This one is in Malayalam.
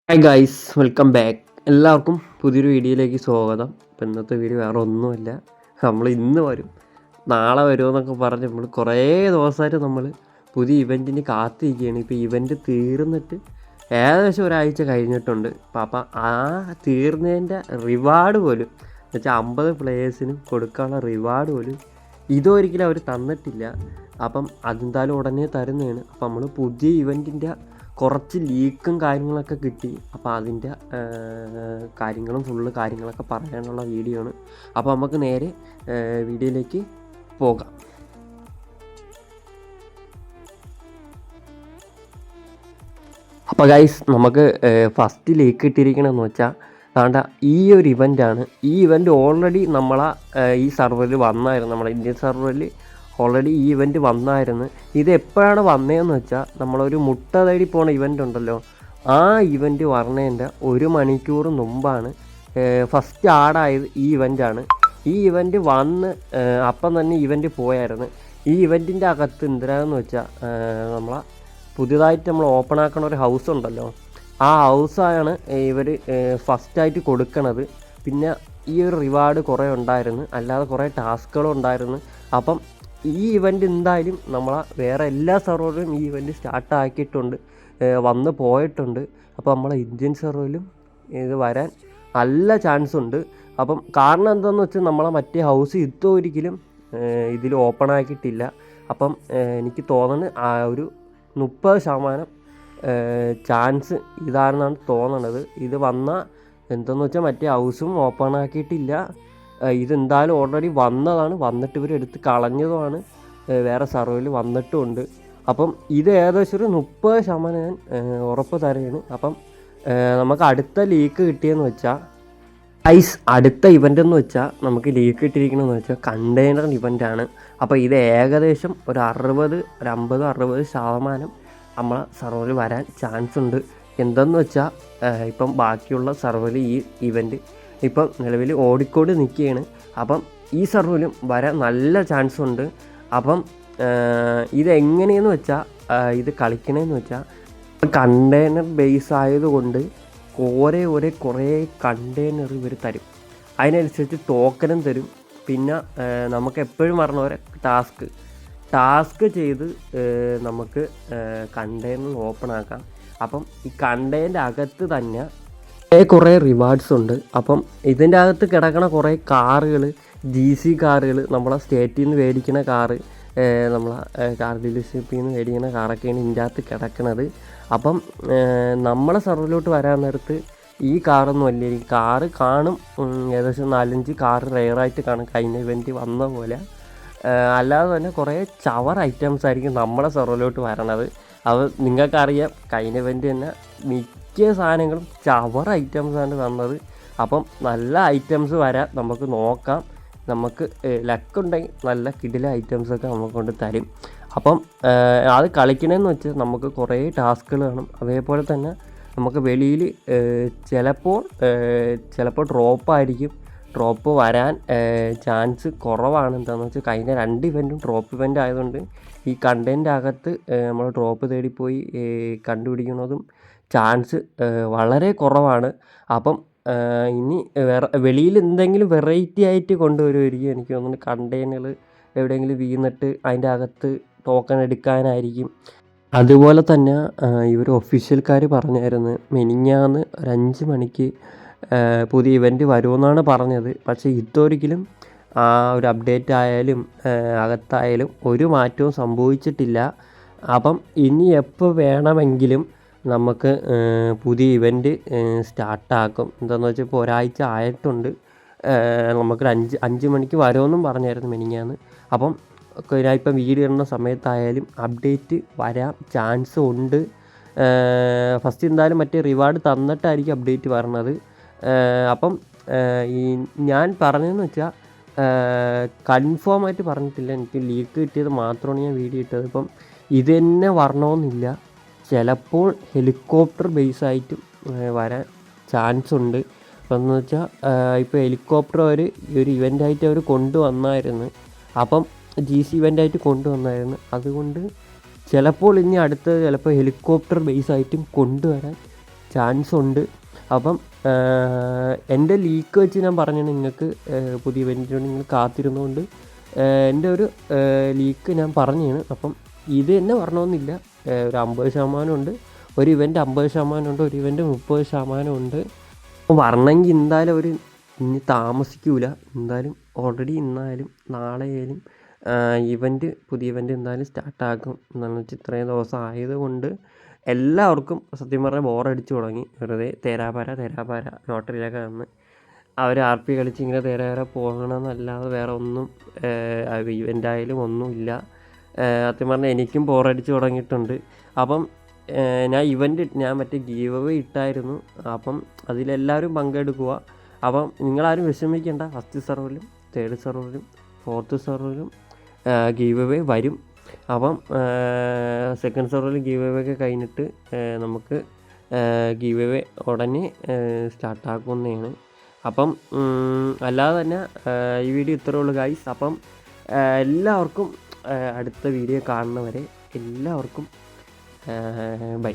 Hi guys, welcome back. എല്ലാവർക്കും പുതിയൊരു വീഡിയോയിലേക്ക് സ്വാഗതം. ഇപ്പം ഇന്നത്തെ വീഡിയോ വേറെ ഒന്നുമല്ല. നമ്മൾ ഇന്ന് വരും നാളെ വരുമെന്നൊക്കെ പറഞ്ഞ് നമ്മൾ കുറേ ദിവസമായിട്ട് നമ്മൾ പുതിയ ഇവൻറ്റിന് കാത്തിരിക്കുകയാണ്. ഇപ്പോൾ ഇവൻറ്റ് തീർന്നിട്ട് ഏകദേശം ഒരാഴ്ച കഴിഞ്ഞിട്ടുണ്ട്. അപ്പം ആ തീർന്നതിൻ്റെ റിവാർഡ് പോലും എന്നുവെച്ചാൽ 50 പ്ലേയേഴ്സിനും കൊടുക്കാനുള്ള റിവാർഡ് പോലും ഇതൊരിക്കലും അവർ തന്നിട്ടില്ല. അപ്പം അതെന്തായാലും ഉടനെ തരുന്നതാണ്. അപ്പം നമ്മൾ പുതിയ ഇവൻറ്റിൻ്റെ കുറച്ച് ലീക്കും കാര്യങ്ങളൊക്കെ കിട്ടി. അപ്പോൾ അതിൻ്റെ കാര്യങ്ങളൊക്കെ പറയാനുള്ള വീഡിയോ ആണ്. അപ്പോൾ നമുക്ക് നേരെ വീഡിയോയിലേക്ക് പോകാം. അപ്പോൾ ഗൈസ്, നമുക്ക് ഫസ്റ്റ് ലീക്ക് കിട്ടിയിരിക്കണമെന്ന് വെച്ചാൽ താണ്ട ഈ ഒരു ഇവൻ്റാണ്. ഈ ഇവൻ്റ് ഓൾറെഡി നമ്മളെ ഈ സർവറിൽ വന്നായിരുന്നു. നമ്മുടെ ഇന്ത്യൻ സർവറിൽ ഓൾറെഡി ഈ ഇവൻറ്റ് വന്നായിരുന്നു. ഇത് എപ്പോഴാണ് വന്നതെന്ന് വെച്ചാൽ നമ്മളൊരു മുട്ട തേടി പോണ ഇവൻ്റ് ഉണ്ടല്ലോ, ആ ഇവൻറ്റ് പറഞ്ഞതിൻ്റെ 1 മണിക്കൂർ മുമ്പാണ് ഫസ്റ്റ് ആഡായത് ഈ ഇവൻ്റാണ്. ഈ ഇവൻറ്റ് വന്ന് അപ്പം തന്നെ ഇവൻറ്റ് പോയായിരുന്നു. ഈ ഇവൻറ്റിൻ്റെ അകത്ത് എന്തിനാന്ന് വെച്ചാൽ നമ്മളെ പുതിയതായിട്ട് നമ്മൾ ഓപ്പൺ ആക്കണ ഒരു ഹൗസ് ഉണ്ടല്ലോ, ആ ഹൗസാണ് ഇവർ ഫസ്റ്റായിട്ട് കൊടുക്കണത്. പിന്നെ ഈ ഒരു റിവാർഡ് കുറേ ഉണ്ടായിരുന്നു, അല്ലാതെ കുറേ ടാസ്കുകളും ഉണ്ടായിരുന്നു. അപ്പം ഈ ഇവൻ്റ് എന്തായാലും നമ്മളെ വേറെ എല്ലാ സെർവറിലും ഈ ഇവൻ്റ് സ്റ്റാർട്ടാക്കിയിട്ടുണ്ട്, വന്ന് പോയിട്ടുണ്ട്. അപ്പോൾ നമ്മളെ ഇന്ത്യൻ സെർവറിലും ഇത് വരാൻ നല്ല ചാൻസ് ഉണ്ട്. അപ്പം കാരണം എന്താണെന്ന് വെച്ചാൽ നമ്മളെ മറ്റേ ഹൗസ് ഇതൊരിക്കലും ഇതിൽ ഓപ്പൺ ആക്കിയിട്ടില്ല. അപ്പം എനിക്ക് തോന്നുന്നത് ആ ഒരു 30% ചാൻസ് ഇതാണെന്നാണ് തോന്നണത്. ഇത് വന്നാൽ എന്തെന്ന് വെച്ചാൽ മറ്റേ ഹൗസും ഓപ്പൺ ആക്കിയിട്ടില്ല. ഇതെന്തായാലും ഓൾറെഡി വന്നതാണ്, വന്നിട്ട് ഇവർ എടുത്ത് കളഞ്ഞതുമാണ്, വേറെ സർവറിൽ വന്നിട്ടുമുണ്ട്. അപ്പം ഇത് ഏകദേശം ഒരു 30% ഞാൻ ഉറപ്പ് തരുകയാണ്. അപ്പം നമുക്ക് അടുത്ത ലീക്ക് കിട്ടിയെന്ന് വെച്ചാൽ അടുത്ത ഇവൻ്റ് എന്ന് വെച്ചാൽ നമുക്ക് ലീക്ക് കിട്ടിയിരിക്കണമെന്ന് വെച്ചാൽ കണ്ടെയ്നർ ഇവൻ്റാണ്. അപ്പോൾ ഇത് ഏകദേശം ഒരു 50-60% നമ്മളെ സർവറിൽ വരാൻ ചാൻസ് ഉണ്ട്. എന്തെന്ന് വെച്ചാൽ ഇപ്പം ബാക്കിയുള്ള സർവറിൽ ഈ ഇവൻ്റ് ഇപ്പം നിലവിൽ ഓടിക്കോടി നിൽക്കുകയാണ്. അപ്പം ഈ സർവറിലും വരാൻ നല്ല ചാൻസ് ഉണ്ട്. അപ്പം ഇതെങ്ങനെയെന്ന് വെച്ചാൽ ഇത് കളിക്കണമെന്ന് വെച്ചാൽ കണ്ടെയ്നർ ബേസ് ആയതുകൊണ്ട് കുറേ കണ്ടെയ്നർ ഇവർ തരും. അതിനനുസരിച്ച് ടോക്കനും തരും. പിന്നെ നമുക്ക് എപ്പോഴും പറഞ്ഞ പോലെ ടാസ്ക് ചെയ്ത് നമുക്ക് കണ്ടെയ്നർ ഓപ്പൺ ആക്കാം. അപ്പം ഈ കണ്ടെയ്നറിൻ്റെ അകത്ത് തന്നെ കുറേ റിവാർഡ്സ് ഉണ്ട്. അപ്പം ഇതിൻ്റെ അകത്ത് കിടക്കണ കുറേ കാറുകൾ, GC കാറുകൾ, നമ്മളെ സ്റ്റേറ്റിൽ നിന്ന് മേടിക്കുന്ന കാറ്, നമ്മളെ കാർ ഡീലർഷിപ്പിൽ നിന്ന് മേടിക്കുന്ന കാറൊക്കെയാണ് ഇതിൻ്റെ അകത്ത് കിടക്കണത്. അപ്പം നമ്മളെ സർവറിലോട്ട് വരാൻ നേരത്ത് ഈ കാറൊന്നും അല്ല, ഈ കാറ് കാണും, ഏകദേശം 4-5 കാറ് റെയറായിട്ട് കാണും കഴിഞ്ഞ ഇവൻറ്റ് വന്ന പോലെ. അല്ലാതെ തന്നെ കുറേ ചവർ ഐറ്റംസ് ആയിരിക്കും നമ്മളെ സർവറിലോട്ട് വരണത്. അത് നിങ്ങൾക്കറിയാം, കഴിഞ്ഞ ഇവൻറ്റ് തന്നെ മിക്ക സാധനങ്ങളും ചവർ ഐറ്റംസാണ് തന്നത്. അപ്പം നല്ല ഐറ്റംസ് വരാൻ നമുക്ക് നോക്കാം. നമുക്ക് ലക്കുണ്ടെങ്കിൽ നല്ല കിടില ഐറ്റംസൊക്കെ നമുക്ക് കൊണ്ട് തരും. അപ്പം അത് കളിക്കണമെന്ന് വെച്ചാൽ നമുക്ക് കുറേ ടാസ്കുകൾ കാണും. അതേപോലെ തന്നെ നമുക്ക് വെളിയിൽ ചിലപ്പോൾ ഡ്രോപ്പ് വരാൻ ചാൻസ് കുറവാണ്. എന്താണെന്ന് വെച്ചാൽ കഴിഞ്ഞ 2 ഇവൻറ്റും ഡ്രോപ്പ് ഇവൻ്റ് ആയതുകൊണ്ട് ഈ കണ്ടൻറ്റ് അകത്ത് നമ്മൾ ഡ്രോപ്പ് തേടിപ്പോയി കണ്ടുപിടിക്കുന്നതും ചാൻസ് വളരെ കുറവാണ്. അപ്പം ഇനി വെളിയിൽ എന്തെങ്കിലും വെറൈറ്റി ആയിട്ട് കൊണ്ടുവരുമായിരിക്കും. എനിക്ക് തോന്നുന്നു കണ്ടെയ്നർ എവിടെയെങ്കിലും വീണിട്ട് അതിൻ്റെ അകത്ത് ടോക്കൺ എടുക്കാനായിരിക്കും. അതുപോലെ തന്നെ ഇവർ ഒഫീഷ്യൽക്കാർ പറഞ്ഞായിരുന്നു മിനിഞ്ഞാന്ന് ഒരു 5 മണിക്ക് പുതിയ ഇവൻറ്റ് വരുമെന്നാണ് പറഞ്ഞത്. പക്ഷേ ഇതൊരിക്കലും ആ ഒരു അപ്ഡേറ്റ് ആയാലും അകത്തായാലും ഒരു മാറ്റവും സംഭവിച്ചിട്ടില്ല. അപ്പം ഇനി എപ്പോൾ വേണമെങ്കിലും നമുക്ക് പുതിയ ഇവൻറ്റ് സ്റ്റാർട്ടാക്കും. എന്താണെന്ന് വെച്ചാൽ ഇപ്പോൾ ഒരാഴ്ച ആയിട്ടുണ്ട്. നമുക്കൊരു 5 മണിക്ക് വരുമെന്നും പറഞ്ഞായിരുന്നു മിനിഞ്ഞാന്ന്. അപ്പം ഞാനിപ്പം വീഡിയോ ഇടുന്ന സമയത്തായാലും അപ്ഡേറ്റ് വരാൻ ചാൻസ് ഉണ്ട്. ഫസ്റ്റ് എന്തായാലും മറ്റേ റിവാർഡ് തന്നിട്ടായിരിക്കും അപ്ഡേറ്റ് വരണത്. അപ്പം ഈ ഞാൻ പറഞ്ഞതെന്ന് വെച്ചാൽ കൺഫേം ആയിട്ട് പറഞ്ഞിട്ടില്ല, എനിക്ക് ലീക്ക് കിട്ടിയത് മാത്രമാണ് ഞാൻ വീഡിയോ ഇട്ടത്. ഇപ്പം ഇത് തന്നെ വരണമെന്നില്ല, ചിലപ്പോൾ ഹെലികോപ്റ്റർ ബേസായിട്ടും വരാൻ ചാൻസ് ഉണ്ട്. അപ്പം എന്ന് വെച്ചാൽ ഇപ്പോൾ ഹെലികോപ്റ്റർ ഒരു ഇവൻ്റായിട്ട് അവർ കൊണ്ടുവന്നായിരുന്നു. അപ്പം GC ഇവൻ്റായിട്ട് കൊണ്ടുവന്നായിരുന്നു. അതുകൊണ്ട് ചിലപ്പോൾ ഇനി അടുത്തത് ചിലപ്പോൾ ഹെലികോപ്റ്റർ ബേസായിട്ടും കൊണ്ടുവരാൻ ചാൻസ് ഉണ്ട്. അപ്പം എൻ്റെ ലീക്ക് വെച്ച് ഞാൻ പറഞ്ഞു നിങ്ങൾക്ക് പുതിയ ഇവൻറ്റിന് നിങ്ങൾ കാത്തിരുന്നുകൊണ്ട് എൻ്റെ ഒരു ലീക്ക് ഞാൻ പറഞ്ഞാണ്. അപ്പം ഇത് തന്നെ പറഞ്ഞണമെന്നില്ല, ഒരു 50% ഉണ്ട്, ഒരു ഇവൻറ്റ് 50% ഉണ്ട്, ഒരു ഇവൻറ്റ് 30% ഉണ്ട്. അപ്പോൾ വരണമെങ്കിൽ എന്തായാലും ഒരു ഇനി താമസിക്കില്ല, എന്തായാലും ഓൾറെഡി ഇന്നായാലും നാളെ ആയാലും പുതിയ ഇവൻറ്റ് എന്തായാലും സ്റ്റാർട്ടാക്കും. എന്താണെന്ന് വെച്ചാൽ ഇത്രയും ദിവസം ആയതുകൊണ്ട് എല്ലാവർക്കും സത്യം പറഞ്ഞാൽ ബോറടിച്ച് തുടങ്ങി. വെറുതെ തേരാപാര ലോട്ടറിയിലൊക്കെ വന്ന് അവർ RP കളിച്ച് ഇങ്ങനെ തേരാപാര പോകണമെന്നല്ലാതെ വേറെ ഒന്നും ഇവൻ്റായാലും ഒന്നുമില്ല. സത്യം പറഞ്ഞാൽ എനിക്കും ബോറടിച്ച് തുടങ്ങിയിട്ടുണ്ട്. അപ്പം ഞാൻ മറ്റേ ഗീവ് അവേ ഇട്ടായിരുന്നു. അപ്പം അതിലെല്ലാവരും പങ്കെടുക്കുക. അപ്പം നിങ്ങളാരും വിഷമിക്കേണ്ട, ഫസ്റ്റ് സെർവറിലും 3rd സെർവറിലും 4th സെർവറിലും ഗീവ് അവേ വരും. അപ്പം 2nd സെർവറിൽ ഗീവ് അവേ ഒക്കെ കഴിഞ്ഞിട്ട് നമുക്ക് ഗീവ് അവേ ഉടനെ സ്റ്റാർട്ടാക്കുന്നതാണ്. അപ്പം അല്ലാതെ തന്നെ ഈ വീഡിയോ ഇത്രയേ ഉള്ളൂ ഗൈസ്. അപ്പം എല്ലാവർക്കും അടുത്ത വീഡിയോ കാണുന്നവരെ എല്ലാവർക്കും ബൈ.